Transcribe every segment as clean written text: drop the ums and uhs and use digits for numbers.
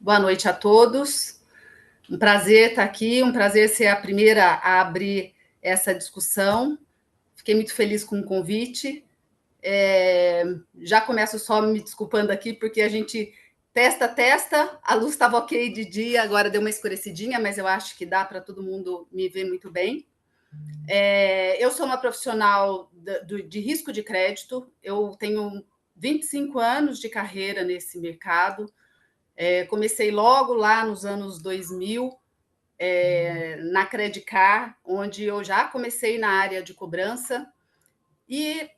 Boa noite a todos. Um prazer estar aqui, um prazer ser a primeira a abrir essa discussão. Fiquei muito feliz com o convite. Já começo só me desculpando aqui, porque a gente testa, a luz estava ok de dia, agora deu uma escurecidinha, mas eu acho que dá para todo mundo me ver muito bem. Eu sou uma profissional de risco de crédito, eu tenho 25 anos de carreira nesse mercado. Comecei logo lá nos anos 2000, na Credicar, onde eu já comecei na área de cobrança e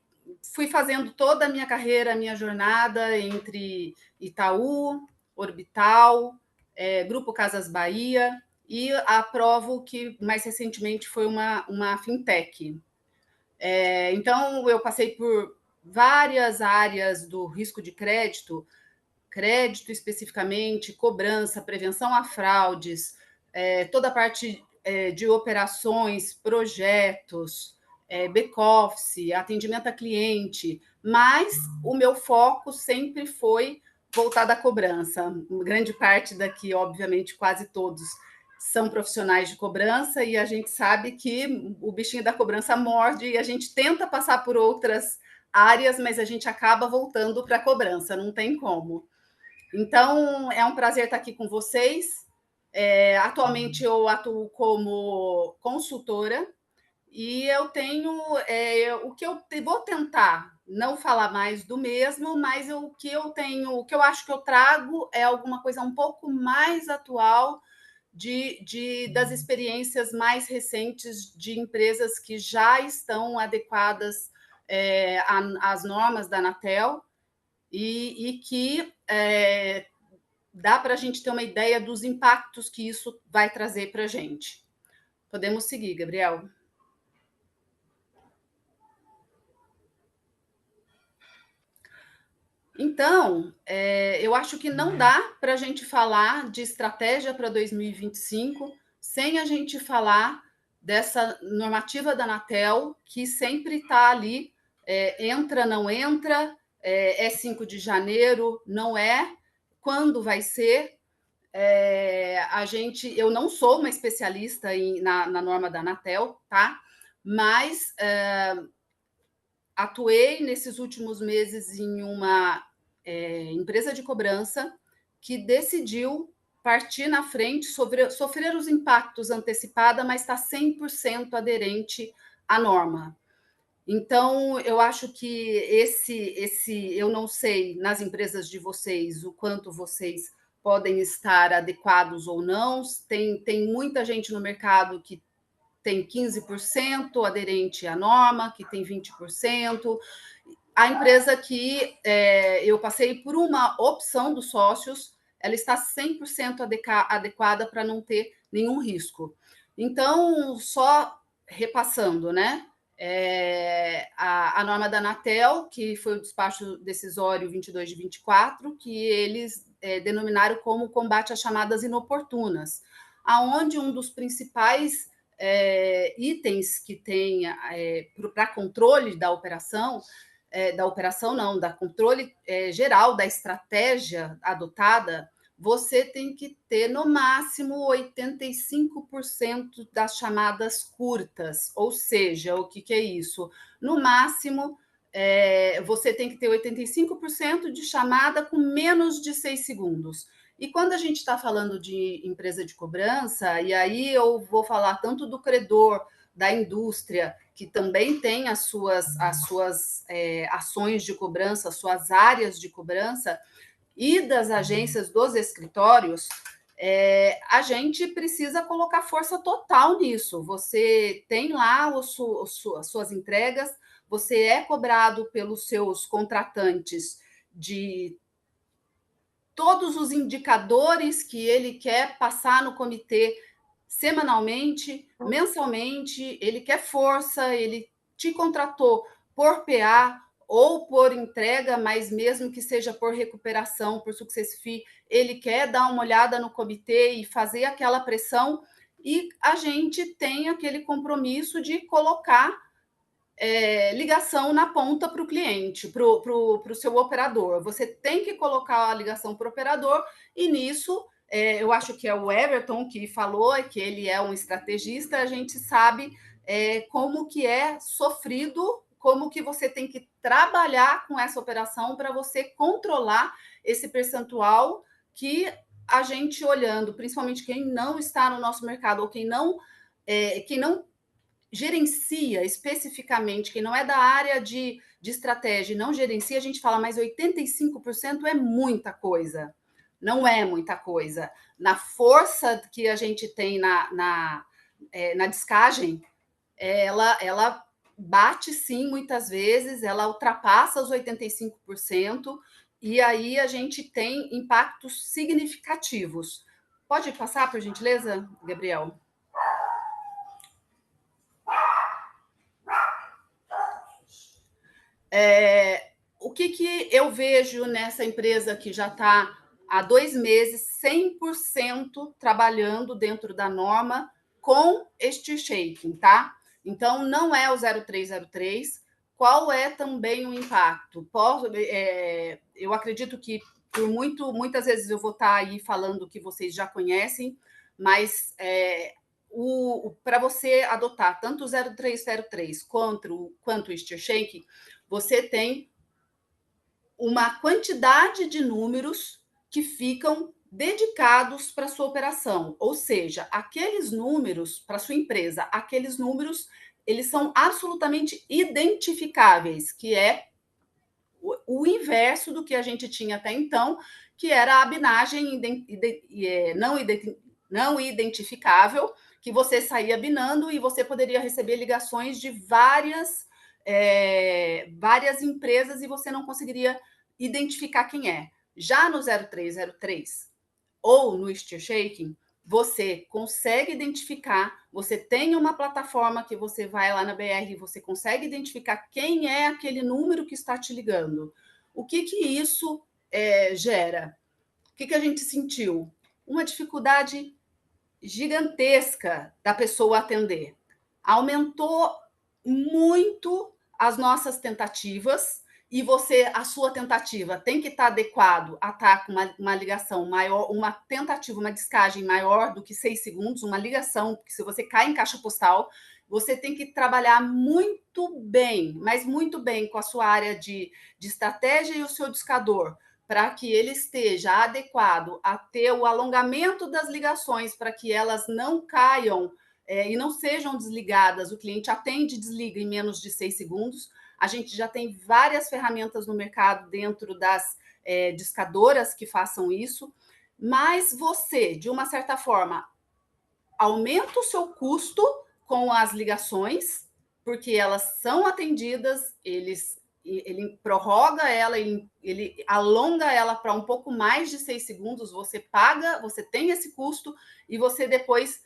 fui fazendo toda a minha carreira, a minha jornada entre Itaú, Orbital, Grupo Casas Bahia e a Provo, que mais recentemente foi uma fintech. Então, eu passei por várias áreas do risco de crédito, crédito especificamente, cobrança, prevenção a fraudes, toda a parte de operações, projetos, back-office, atendimento a cliente, mas o meu foco sempre foi voltado à cobrança. Grande parte daqui, obviamente, quase todos são profissionais de cobrança e a gente sabe que o bichinho da cobrança morde e a gente tenta passar por outras áreas, mas a gente acaba voltando para a cobrança, não tem como. Então, é um prazer estar aqui com vocês. Atualmente, eu atuo como consultora e eu tenho o que eu vou tentar não falar mais do mesmo, mas o que eu tenho, o que eu acho que eu trago é alguma coisa um pouco mais atual das experiências mais recentes de empresas que já estão adequadas às normas da Anatel e que dá para a gente ter uma ideia dos impactos que isso vai trazer para a gente. Podemos seguir, Gabriel. Então, eu acho que não dá para a gente falar de estratégia para 2025 sem a gente falar dessa normativa da Anatel, que sempre está ali, entra, não entra, é 5 de janeiro, não é, quando vai ser. Eu não sou uma especialista na norma da Anatel, tá? Mas atuei nesses últimos meses em uma empresa de cobrança que decidiu partir na frente, sofrer os impactos antecipada, mas está 100% aderente à norma. Então, eu acho que eu não sei nas empresas de vocês o quanto vocês podem estar adequados ou não. Tem muita gente no mercado que tem 15% aderente à norma, que tem 20%. A empresa que eu passei por uma opção dos sócios, ela está 100% adequada para não ter nenhum risco. Então, só repassando, né? A norma da Anatel, que foi o despacho decisório 22 de 24, que eles denominaram como combate às chamadas inoportunas, aonde um dos principais itens que tem para controle da controle geral da estratégia adotada, você tem que ter no máximo 85% das chamadas curtas, ou seja, o que é isso? No máximo, você tem que ter 85% de chamada com menos de 6 segundos. E quando a gente está falando de empresa de cobrança, e aí eu vou falar tanto do credor, da indústria, que também tem as suas ações de cobrança, as suas áreas de cobrança, e das agências dos escritórios, a gente precisa colocar força total nisso. Você tem lá as suas entregas, você é cobrado pelos seus contratantes de todos os indicadores que ele quer passar no comitê semanalmente, mensalmente, ele quer força, ele te contratou por PA ou por entrega, mas mesmo que seja por recuperação, por success fee, ele quer dar uma olhada no comitê e fazer aquela pressão, e a gente tem aquele compromisso de colocar ligação na ponta para o cliente, para o seu operador. Você tem que colocar a ligação para o operador, e nisso eu acho que é o Everton que falou, que ele é um estrategista, a gente sabe como que é sofrido, como que você tem que trabalhar com essa operação para você controlar esse percentual que a gente olhando, principalmente quem não está no nosso mercado ou quem não gerencia especificamente, quem não é da área de estratégia e não gerencia, a gente fala, mas 85% é muita coisa. Não é muita coisa. Na força que a gente tem na descagem, ela bate sim muitas vezes, ela ultrapassa os 85%, e aí a gente tem impactos significativos. Pode passar, por gentileza, Gabriel? O que eu vejo nessa empresa que já está há 2 meses, 100% trabalhando dentro da norma com este shaking, tá? Então, não é o 0303. Qual é também o impacto? Eu acredito que muitas vezes eu vou estar aí falando que vocês já conhecem, mas para você adotar tanto o 0303 quanto o Steer Shake, você tem uma quantidade de números que ficam dedicados para sua operação, ou seja, aqueles números para sua empresa, aqueles números eles são absolutamente identificáveis, que é o inverso do que a gente tinha até então, que era a binagem não identificável, que você saía binando e você poderia receber ligações de várias empresas e você não conseguiria identificar quem é. Já no 0303 ou no Steer Shaking, você consegue identificar, você tem uma plataforma que você vai lá na BR e você consegue identificar quem é aquele número que está te ligando. O que isso gera? O que a gente sentiu? Uma dificuldade gigantesca da pessoa atender. Aumentou muito as nossas tentativas e a sua tentativa tem que estar adequado a estar com uma ligação maior, uma tentativa, uma descagem maior do que 6 segundos, uma ligação, porque se você cai em caixa postal, você tem que trabalhar muito bem, mas muito bem com a sua área de estratégia e o seu discador, para que ele esteja adequado a ter o alongamento das ligações, para que elas não caiam e não sejam desligadas. O cliente atende e desliga em menos de 6 segundos. A gente já tem várias ferramentas no mercado dentro das discadoras que façam isso, mas você, de uma certa forma, aumenta o seu custo com as ligações, porque elas são atendidas, ele prorroga ela, ele alonga ela para um pouco mais de 6 segundos, você paga, você tem esse custo e você depois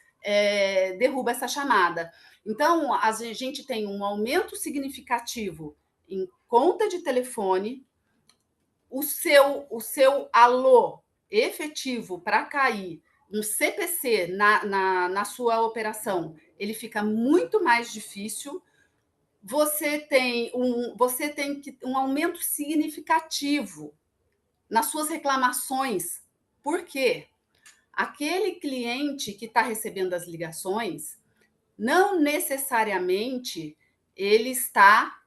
derruba essa chamada. Então, a gente tem um aumento significativo em conta de telefone, o seu alô efetivo para cair um CPC na sua operação, ele fica muito mais difícil. Você tem um aumento significativo nas suas reclamações. Por quê? Aquele cliente que está recebendo as ligações, não necessariamente ele está.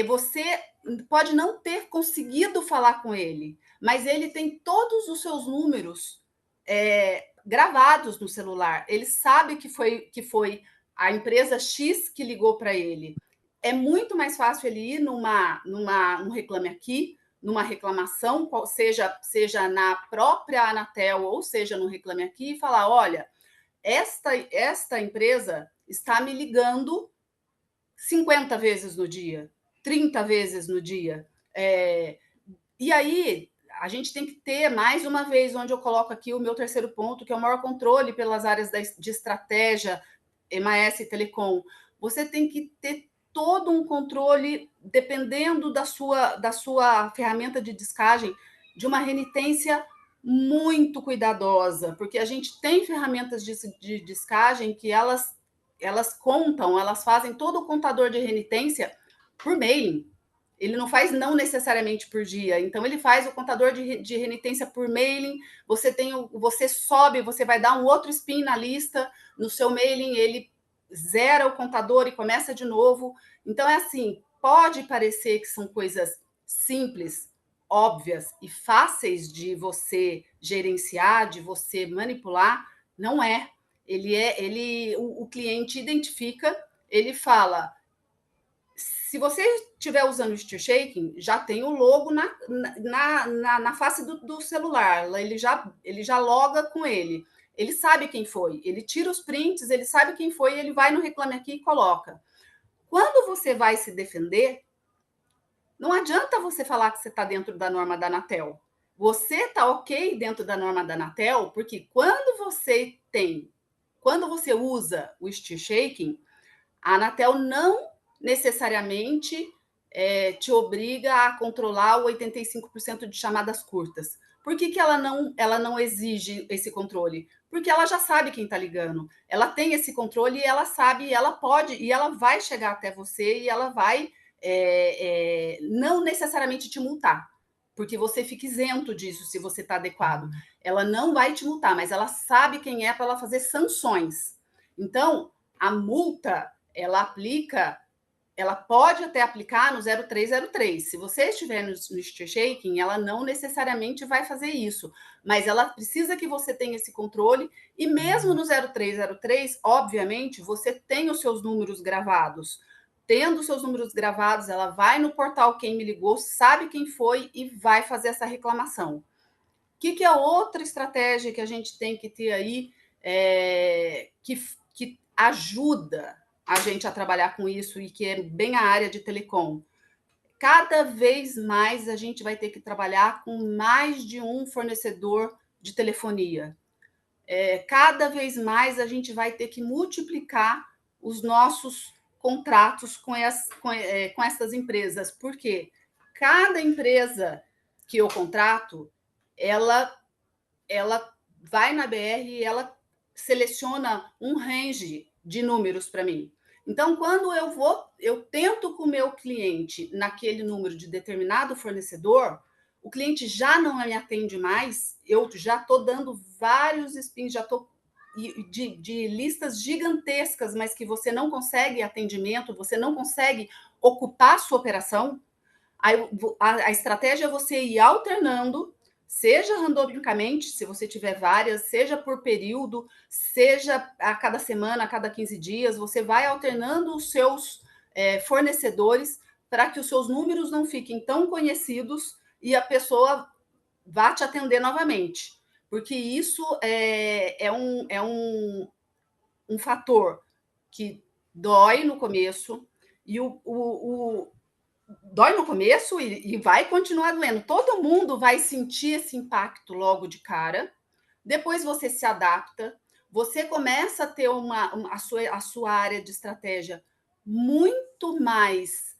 Você pode não ter conseguido falar com ele, mas ele tem todos os seus números gravados no celular. Ele sabe que foi a empresa X que ligou para ele. É muito mais fácil ele ir num Reclame Aqui, numa reclamação, seja na própria Anatel ou seja no Reclame Aqui, e falar: olha, esta empresa está me ligando 50 vezes no dia, 30 vezes no dia. E aí, a gente tem que ter, mais uma vez, onde eu coloco aqui o meu terceiro ponto, que é o maior controle pelas áreas de estratégia, MAS e Telecom. Você tem que ter todo um controle, dependendo da sua ferramenta de descagem, de uma renitência muito cuidadosa, porque a gente tem ferramentas de descagem que elas contam, elas fazem todo o contador de renitência por mailing. Ele não faz não necessariamente por dia. Então, ele faz o contador de renitência por mailing. Você sobe, você vai dar um outro spin na lista. No seu mailing, ele zera o contador e começa de novo. Então, é assim, pode parecer que são coisas simples, óbvias e fáceis de você gerenciar, de você manipular. Não é. O cliente identifica, ele fala: se você estiver usando o Steer Shaking, já tem o logo na face do celular, ele já loga com ele. Ele sabe quem foi, ele tira os prints, ele sabe quem foi, ele vai no Reclame Aqui e coloca. Quando você vai se defender, não adianta você falar que você está dentro da norma da Anatel. Você está ok dentro da norma da Anatel, porque quando você usa o Steer Shaking, a Anatel não necessariamente te obriga a controlar o 85% de chamadas curtas. Por que ela não exige esse controle? Porque ela já sabe quem está ligando. Ela tem esse controle e ela sabe, e ela pode, e ela vai chegar até você e ela vai não necessariamente te multar, porque você fica isento disso se você está adequado. Ela não vai te multar, mas ela sabe quem é para ela fazer sanções. Então, a multa ela pode até aplicar no 0303. Se você estiver no Steer Shaking, ela não necessariamente vai fazer isso, mas ela precisa que você tenha esse controle, e mesmo no 0303, obviamente, você tem os seus números gravados. Tendo os seus números gravados, ela vai no portal Quem Me Ligou, sabe quem foi e vai fazer essa reclamação. O que é outra estratégia que a gente tem que ter aí, que ajuda a gente a trabalhar com isso e que é bem a área de telecom? Cada vez mais a gente vai ter que trabalhar com mais de um fornecedor de telefonia. Cada vez mais a gente vai ter que multiplicar os nossos contratos com essas empresas. Por quê? Cada empresa que eu contrato, ela vai na BR e ela seleciona um range de números para mim. Então, quando eu tento com o meu cliente naquele número de determinado fornecedor, o cliente já não me atende mais, eu já estou dando vários spins, já estou de listas gigantescas, mas que você não consegue atendimento, você não consegue ocupar a sua operação. A estratégia é você ir alternando, seja randomicamente, se você tiver várias, seja por período, seja a cada semana, a cada 15 dias, você vai alternando os seus fornecedores para que os seus números não fiquem tão conhecidos e a pessoa vá te atender novamente. Porque isso é um fator que dói no começo, e dói no começo e vai continuar doendo. Todo mundo vai sentir esse impacto logo de cara. Depois você se adapta, você começa a ter a sua área de estratégia muito mais,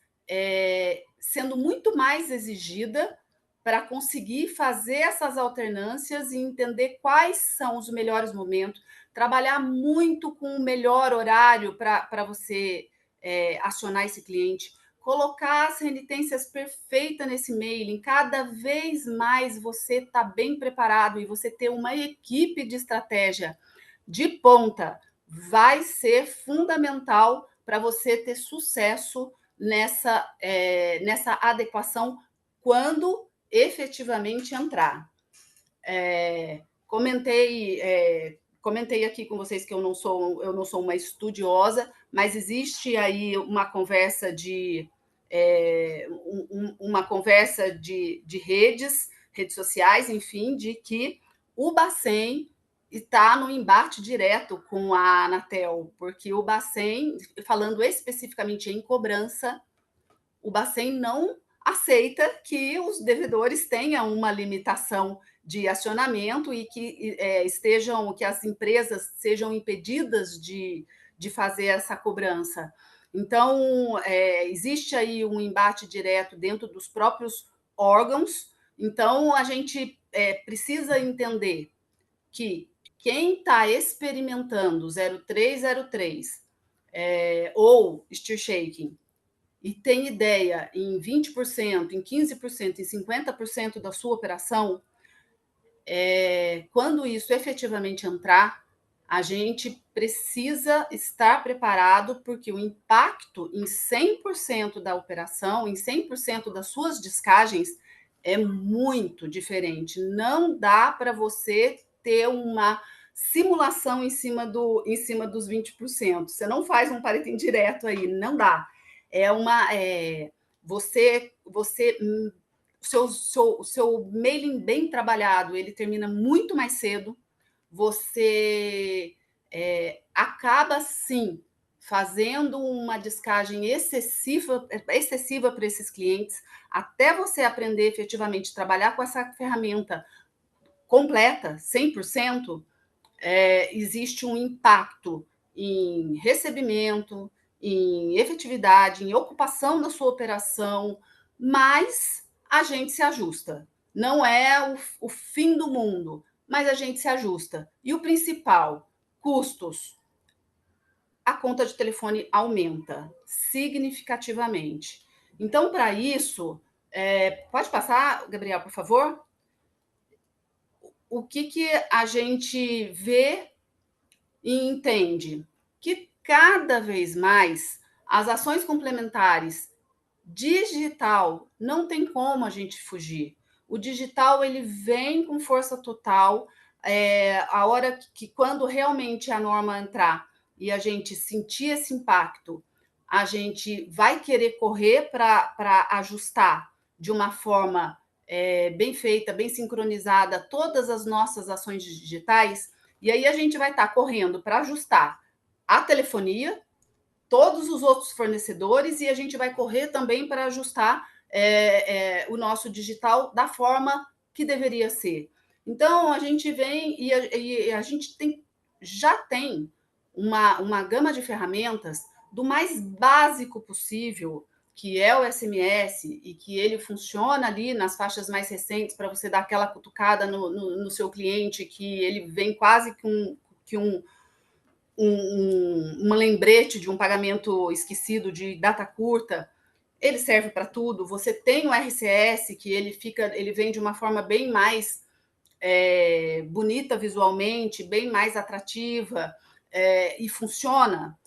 sendo muito mais exigida para conseguir fazer essas alternâncias e entender quais são os melhores momentos, trabalhar muito com o melhor horário para você acionar esse cliente, colocar as renitências perfeitas nesse mailing. Cada vez mais você está bem preparado e você ter uma equipe de estratégia de ponta vai ser fundamental para você ter sucesso nessa adequação quando efetivamente entrar. Comentei aqui com vocês que eu não sou uma estudiosa, mas existe aí uma conversa de redes sociais, enfim, de que o Bacen está no embate direto com a Anatel, porque o Bacen, falando especificamente em cobrança, o Bacen não aceita que os devedores tenham uma limitação de acionamento e que que as empresas sejam impedidas de fazer essa cobrança. Então, existe aí um embate direto dentro dos próprios órgãos. Então, a gente precisa entender que quem está experimentando 0303 ou Steer Shaking e tem ideia em 20%, em 15%, em 50% da sua operação, quando isso efetivamente entrar, a gente precisa estar preparado, porque o impacto em 100% da operação, em 100% das suas descagens, é muito diferente. Não dá para você ter uma simulação em cima dos 20%. Você não faz um Pareto indireto aí, não dá. Você o seu mailing bem trabalhado, ele termina muito mais cedo. Você acaba, sim, fazendo uma descagem excessiva para esses clientes, até você aprender efetivamente a trabalhar com essa ferramenta completa, 100%, existe um impacto em recebimento, em efetividade, em ocupação da sua operação, mas a gente se ajusta. Não é o fim do mundo, mas a gente se ajusta. E o principal, custos. A conta de telefone aumenta significativamente. Então, para isso, pode passar, Gabriel, por favor? O que a gente vê e entende? Que cada vez mais as ações complementares digital não tem como a gente fugir. O digital ele vem com força total. A hora que quando realmente a norma entrar e a gente sentir esse impacto, a gente vai querer correr para ajustar de uma forma bem feita, bem sincronizada todas as nossas ações digitais, e aí a gente vai estar correndo para ajustar a telefonia, todos os outros fornecedores, e a gente vai correr também para ajustar o nosso digital da forma que deveria ser. Então, a gente vem e a gente já tem uma gama de ferramentas do mais básico possível, que é o SMS, e que ele funciona ali nas faixas mais recentes para você dar aquela cutucada no seu cliente, que ele vem quase que uma lembrete de um pagamento esquecido de data curta. Ele serve para tudo. Você tem o RCS, que ele vem de uma forma bem mais bonita visualmente, bem mais atrativa, e funciona.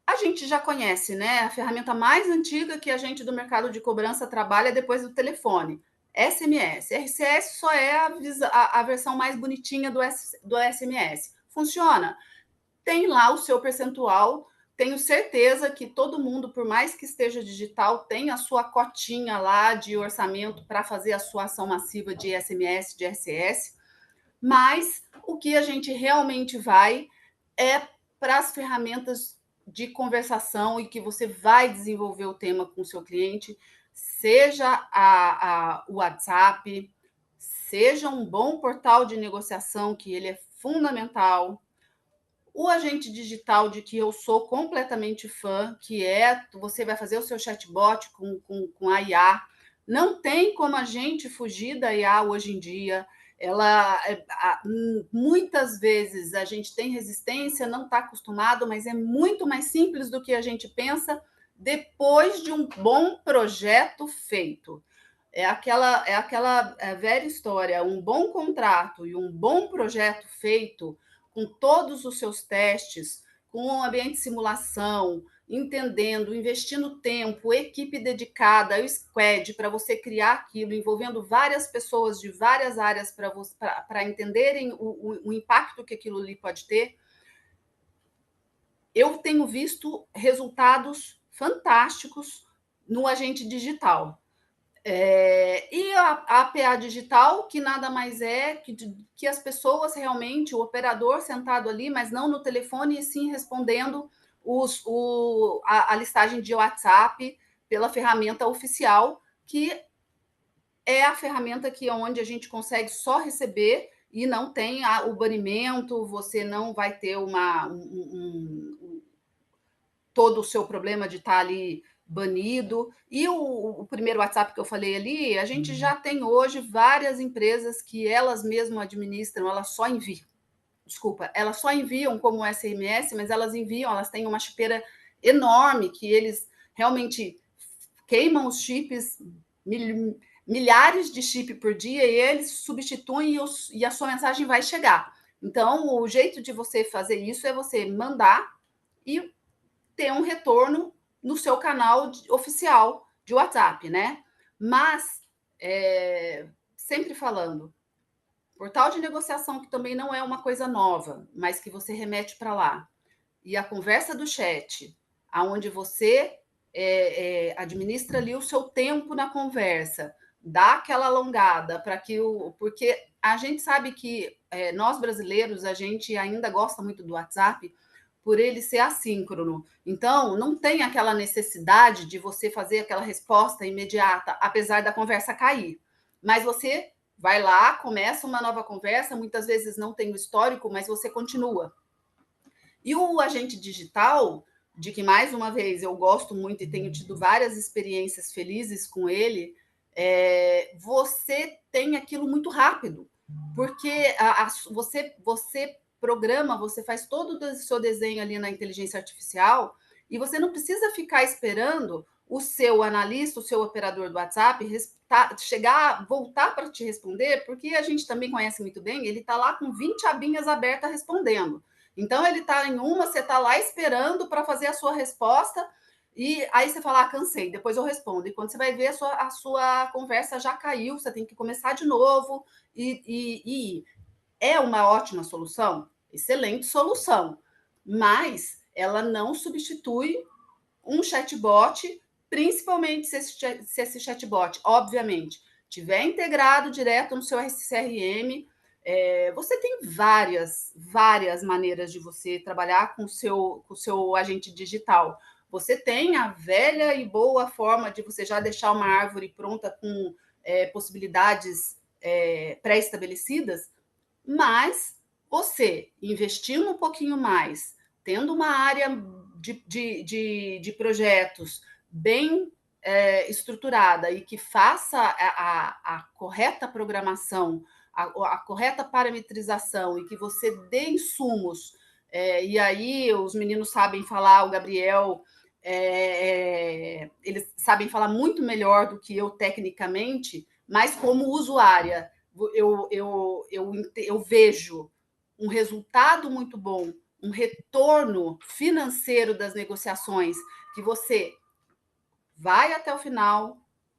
A gente já conhece, né? A ferramenta mais antiga que a gente do mercado de cobrança trabalha depois do telefone. SMS. RCS só é a versão mais bonitinha do SMS. Funciona. Tem lá o seu percentual. Tenho certeza que todo mundo, por mais que esteja digital, tem a sua cotinha lá de orçamento para fazer a sua ação massiva de SMS, de RCS. Mas o que a gente realmente vai é para as ferramentas de conversação, e que você vai desenvolver o tema com o seu cliente, seja o WhatsApp, seja um bom portal de negociação, que ele é fundamental. O agente digital, de que eu sou completamente fã, que você vai fazer o seu chatbot com a IA. Não tem como a gente fugir da IA hoje em dia. Muitas vezes a gente tem resistência, não está acostumado, mas é muito mais simples do que a gente pensa depois de um bom projeto feito. É aquela velha história: um bom contrato e um bom projeto feito, com todos os seus testes, com um ambiente de simulação, entendendo, investindo tempo, equipe dedicada, o squad, para você criar aquilo, envolvendo várias pessoas de várias áreas para entenderem o impacto que aquilo ali pode ter. Eu tenho visto resultados fantásticos no agente digital. E a PA digital, que nada mais é que as pessoas realmente, o operador sentado ali, mas não no telefone, e sim respondendo a listagem de WhatsApp pela ferramenta oficial, que é a ferramenta onde a gente consegue só receber e não tem o banimento. Você não vai ter todo o seu problema de estar ali banido. E o primeiro WhatsApp que eu falei ali, a gente já tem hoje várias empresas que elas mesmas administram, elas só enviam como SMS, mas elas têm uma chipeira enorme que eles realmente queimam os chips, milhares de chips por dia, e eles substituem e a sua mensagem vai chegar. Então, o jeito de você fazer isso é você mandar e ter um retorno no seu canal oficial de WhatsApp, né? Mas, sempre falando, portal de negociação, que também não é uma coisa nova, mas que você remete para lá, e a conversa do chat, aonde você administra ali o seu tempo na conversa, dá aquela alongada para que porque a gente sabe que nós brasileiros, a gente ainda gosta muito do WhatsApp por ele ser assíncrono. Então, não tem aquela necessidade de você fazer aquela resposta imediata, apesar da conversa cair. Mas você vai lá, começa uma nova conversa, muitas vezes não tem o histórico, mas você continua. E o agente digital, de que mais uma vez eu gosto muito e tenho tido várias experiências felizes com ele, você tem aquilo muito rápido, porque você programa, você faz todo o seu desenho ali na inteligência artificial e você não precisa ficar esperando o seu analista, o seu operador do WhatsApp chegar, voltar para te responder, porque a gente também conhece muito bem, ele está lá com 20 abinhas abertas respondendo. Então, ele está em uma, você está lá esperando para fazer a sua resposta, e aí você fala, cansei, depois eu respondo. E quando você vai ver, a sua conversa já caiu, você tem que começar de novo, e é uma ótima solução, excelente solução, mas ela não substitui um chatbot, principalmente se esse chatbot, obviamente, tiver integrado direto no seu CRM. Você tem várias maneiras de você trabalhar com o seu agente digital. Você tem a velha e boa forma de você já deixar uma árvore pronta com possibilidades pré-estabelecidas, mas você investindo um pouquinho mais, tendo uma área de projetos bem estruturada e que faça a correta programação, a correta parametrização, e que você dê insumos, e aí os meninos sabem falar, o Gabriel, eles sabem falar muito melhor do que eu tecnicamente, mas como usuária, eu vejo um resultado muito bom, um retorno financeiro das negociações, que você vai até o final,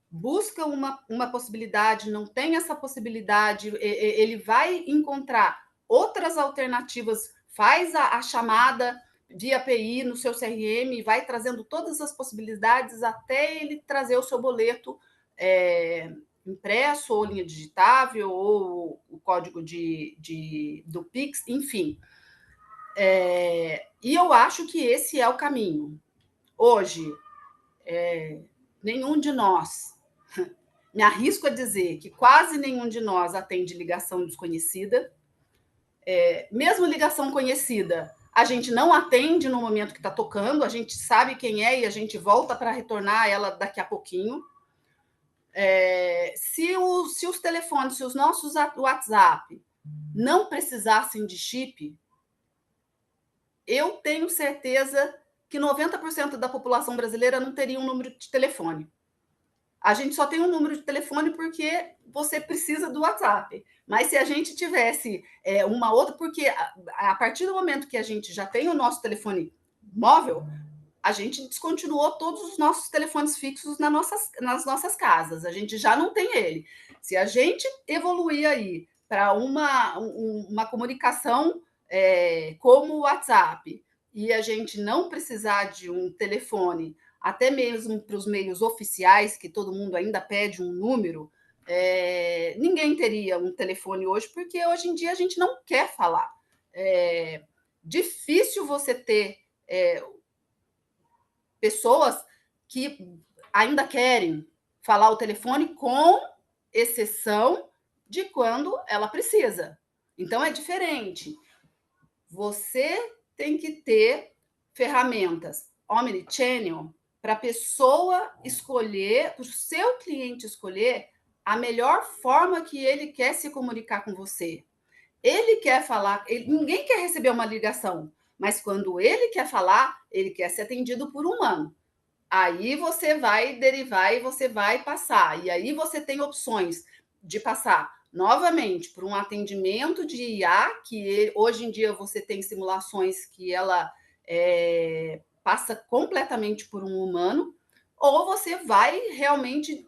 busca uma possibilidade, não tem essa possibilidade, ele vai encontrar outras alternativas, faz a chamada via API no seu CRM, vai trazendo todas as possibilidades até ele trazer o seu boleto impresso, ou linha digitável, ou o código do Pix, enfim. E eu acho que esse é o caminho. Hoje, nenhum de nós, me arrisco a dizer que quase nenhum de nós atende ligação desconhecida. Mesmo ligação conhecida, a gente não atende no momento que está tocando, a gente sabe quem é e a gente volta para retornar ela daqui a pouquinho. Se os telefones, se os nossos WhatsApp não precisassem de chip, eu tenho certeza que 90% da população brasileira não teria um número de telefone. A gente só tem um número de telefone porque você precisa do WhatsApp. Mas se a gente tivesse uma outra, porque a partir do momento que a gente já tem o nosso telefone móvel, a gente descontinuou todos os nossos telefones fixos nas nossas casas. A gente já não tem ele. Se a gente evoluir aí para uma comunicação como o WhatsApp, e a gente não precisar de um telefone, até mesmo para os meios oficiais, que todo mundo ainda pede um número, ninguém teria um telefone hoje, porque hoje em dia a gente não quer falar. Difícil você ter pessoas que ainda querem falar o telefone, com exceção de quando ela precisa. Então, é diferente. Você tem que ter ferramentas omnichannel para a pessoa escolher, para o seu cliente escolher a melhor forma que ele quer se comunicar com você. Ele quer falar, ninguém quer receber uma ligação, mas quando ele quer falar, ele quer ser atendido por um humano. Aí você vai derivar e você vai passar. E aí você tem opções de passar novamente por um atendimento de IA, que hoje em dia você tem simulações que ela passa completamente por um humano, ou você vai realmente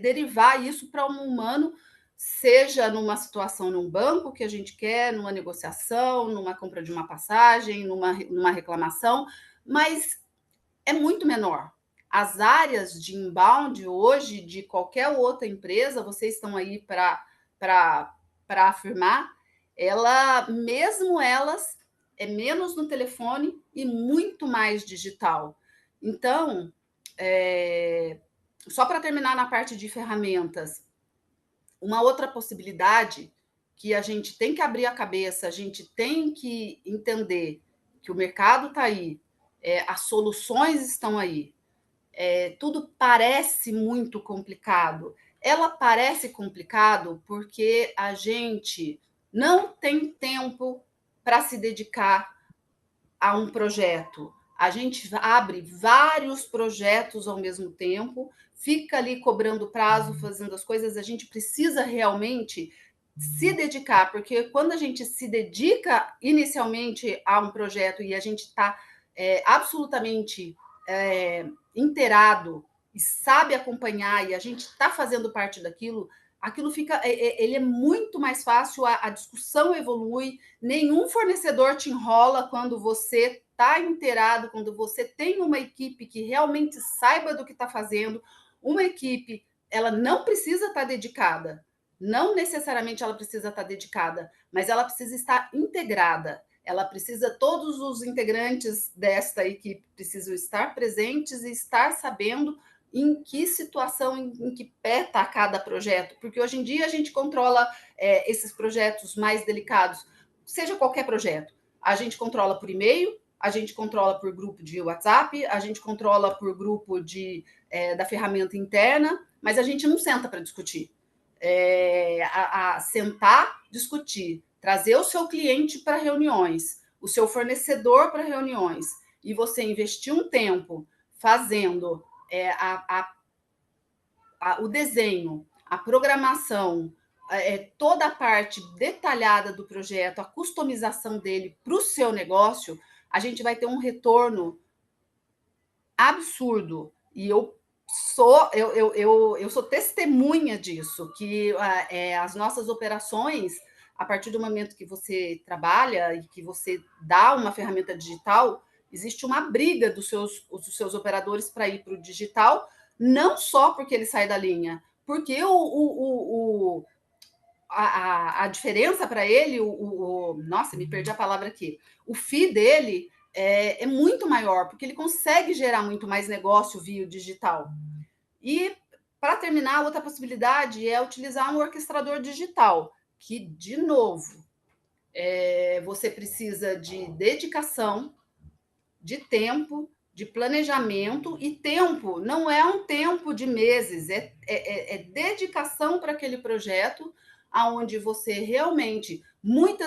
derivar isso para um humano, seja numa situação num banco que a gente quer, numa negociação, numa compra de uma passagem, numa reclamação, mas é muito menor. As áreas de inbound hoje, de qualquer outra empresa, vocês estão aí para afirmar, mesmo elas, é menos no telefone e muito mais digital. Então, só para terminar na parte de ferramentas, uma outra possibilidade que a gente tem que abrir a cabeça, a gente tem que entender que o mercado está aí, as soluções estão aí, tudo parece muito complicado. Ela parece complicado porque a gente não tem tempo para se dedicar a um projeto. A gente abre vários projetos ao mesmo tempo, fica ali cobrando prazo, fazendo as coisas. A gente precisa realmente se dedicar, porque quando a gente se dedica inicialmente a um projeto e a gente está absolutamente inteirado e sabe acompanhar e a gente está fazendo parte daquilo, aquilo fica, ele é muito mais fácil, a discussão evolui, nenhum fornecedor te enrola quando você está inteirado, quando você tem uma equipe que realmente saiba do que está fazendo, uma equipe, ela não precisa estar dedicada, não necessariamente ela precisa estar dedicada, mas ela precisa estar integrada. Ela precisa, todos os integrantes desta equipe precisam estar presentes e estar sabendo em que situação, em que pé está cada projeto, porque hoje em dia a gente controla esses projetos mais delicados, seja qualquer projeto, a gente controla por e-mail, a gente controla por grupo de WhatsApp, a gente controla por grupo da ferramenta interna, mas a gente não senta para discutir. Sentar, discutir, trazer o seu cliente para reuniões, o seu fornecedor para reuniões, e você investir um tempo fazendo o desenho, a programação, toda a parte detalhada do projeto, a customização dele para o seu negócio, a gente vai ter um retorno absurdo. E eu sou testemunha disso, que as nossas operações, a partir do momento que você trabalha e que você dá uma ferramenta digital, existe uma briga dos seus operadores para ir para o digital, não só porque ele sai da linha, porque a diferença para ele, nossa, me perdi a palavra aqui, o FII dele é muito maior, porque ele consegue gerar muito mais negócio via digital. E, para terminar, outra possibilidade é utilizar um orquestrador digital, que, de novo, você precisa de dedicação, de tempo, de planejamento, e tempo não é um tempo de meses, é dedicação para aquele projeto, aonde você realmente,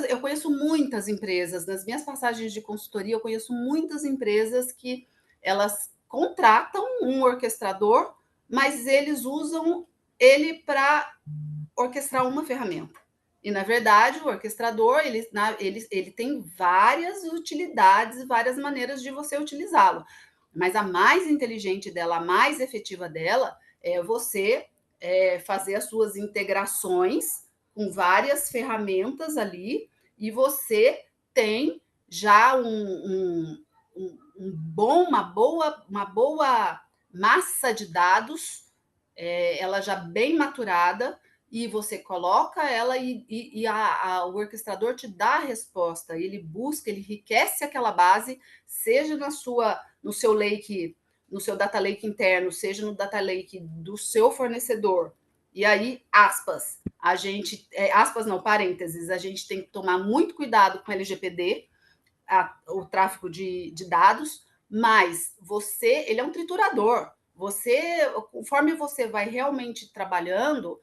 eu conheço muitas empresas, nas minhas passagens de consultoria, eu conheço muitas empresas que elas contratam um orquestrador, mas eles usam ele para orquestrar uma ferramenta. E, na verdade, o orquestrador ele tem várias utilidades, várias maneiras de você utilizá-lo. Mas a mais inteligente dela, a mais efetiva dela, é você fazer as suas integrações com várias ferramentas ali, e você tem já uma boa massa de dados, ela já bem maturada, e você coloca ela e o orquestrador te dá a resposta, ele busca, ele enriquece aquela base, seja no seu lake, no seu data lake interno, seja no data lake do seu fornecedor. E aí, aspas, aspas não, parênteses, a gente tem que tomar muito cuidado com o LGPD, o tráfego de dados, mas ele é um triturador. Conforme você vai realmente trabalhando,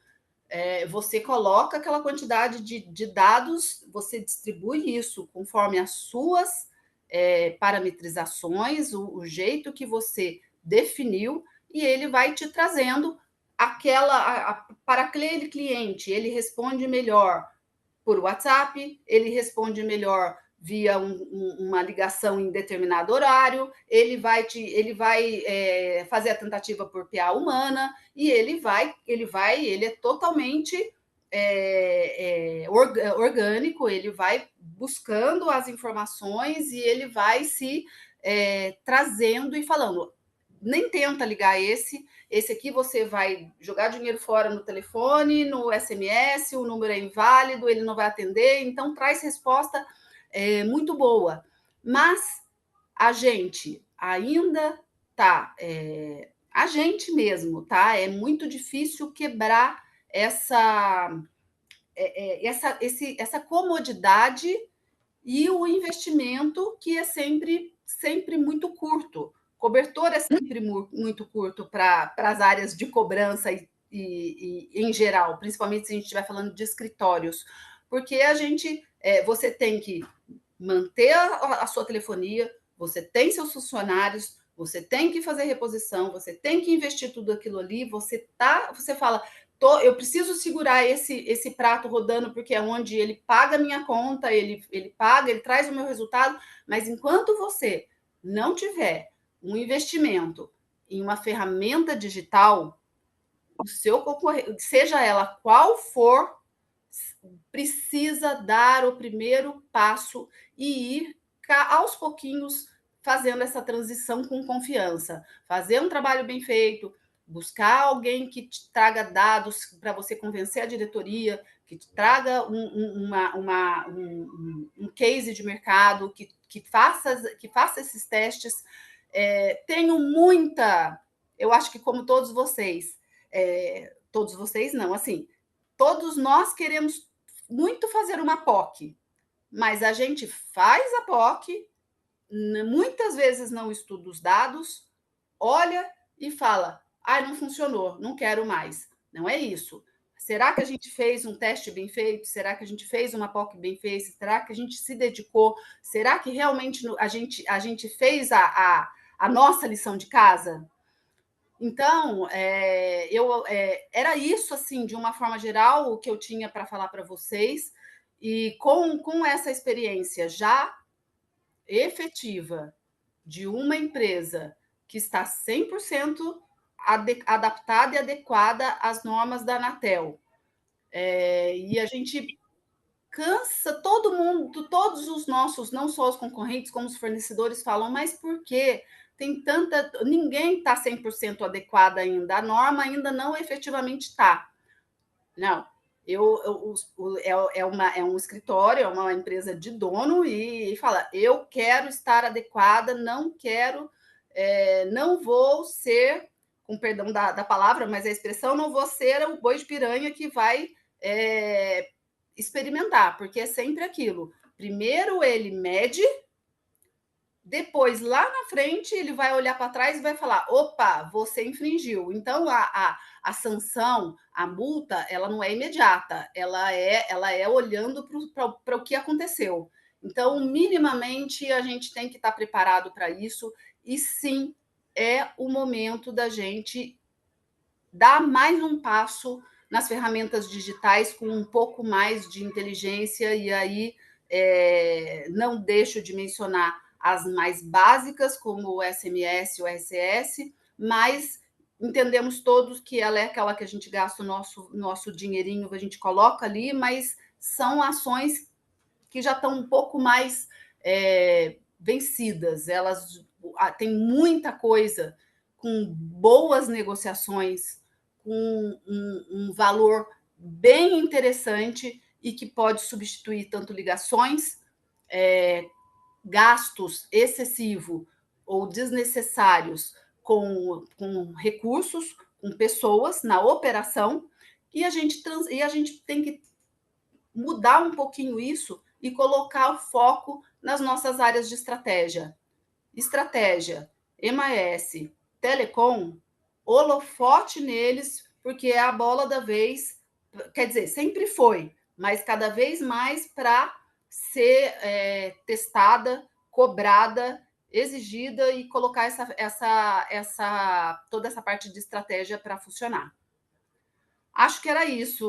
você coloca aquela quantidade de dados, você distribui isso conforme as suas parametrizações, o jeito que você definiu, e ele vai te trazendo para aquele cliente, ele responde melhor por WhatsApp, ele responde melhor via uma ligação em determinado horário, ele vai fazer a tentativa por PA humana, e ele é totalmente orgânico, ele vai buscando as informações e ele vai se trazendo e falando, nem tenta ligar esse aqui você vai jogar dinheiro fora no telefone, no SMS, o número é inválido, ele não vai atender, então traz resposta muito boa. Mas a gente ainda tá, a gente mesmo, tá? É muito difícil quebrar essa comodidade e o investimento que é sempre muito curto. Cobertor é sempre muito curto para as áreas de cobrança e em geral, principalmente se a gente estiver falando de escritórios, porque você tem que manter a sua telefonia, você tem seus funcionários, você tem que fazer reposição, você tem que investir tudo aquilo ali, você fala, eu preciso segurar esse prato rodando, porque é onde ele paga a minha conta, ele paga, ele traz o meu resultado, mas enquanto você não tiver um investimento em uma ferramenta digital, o seu concorrente, seja ela qual for, precisa dar o primeiro passo e ir aos pouquinhos fazendo essa transição com confiança, fazer um trabalho bem feito, buscar alguém que te traga dados para você convencer a diretoria, que te traga um case de mercado, que faça esses testes. Tenho muita, eu acho que como todos vocês não, assim, todos nós queremos muito fazer uma POC, mas a gente faz a POC, muitas vezes não estuda os dados, olha e fala, não funcionou, não quero mais. Não é isso. Será que a gente fez um teste bem feito? Será que a gente fez uma POC bem feita? Será que a gente se dedicou? Será que realmente a gente fez a nossa lição de casa? Então, era isso, assim, de uma forma geral, o que eu tinha para falar para vocês. E com essa experiência já efetiva de uma empresa que está 100% adaptada e adequada às normas da Anatel, e a gente cansa, todo mundo, todos os nossos, não só os concorrentes, como os fornecedores falam, mas por quê? Ninguém está 100% adequado ainda, a norma ainda não efetivamente está. Não, é um escritório, é uma empresa de dono e fala, eu quero estar adequada, não quero, não vou ser, com perdão da palavra, mas a expressão, não vou ser o boi de piranha que vai experimentar, porque é sempre aquilo. Primeiro ele mede, depois, lá na frente, ele vai olhar para trás e vai falar: opa, você infringiu. Então, a sanção, a multa, ela não é imediata, ela é olhando para o que aconteceu. Então, minimamente, a gente tem que estar preparado para isso, e sim, é o momento da gente dar mais um passo nas ferramentas digitais com um pouco mais de inteligência, e aí não deixo de mencionar as mais básicas, como o SMS, o SS, mas entendemos todos que ela é aquela que a gente gasta o nosso dinheirinho, que a gente coloca ali, mas são ações que já estão um pouco mais vencidas. Elas têm muita coisa com boas negociações, com um valor bem interessante e que pode substituir tanto ligações, gastos excessivos ou desnecessários com recursos, com pessoas na operação, e a gente tem que mudar um pouquinho isso e colocar o foco nas nossas áreas de estratégia. Estratégia, EMAS, Telecom, holofote neles, porque é a bola da vez, quer dizer, sempre foi, mas cada vez mais para ser testada, cobrada exigida e colocar toda essa parte de estratégia para funcionar. Acho que era isso.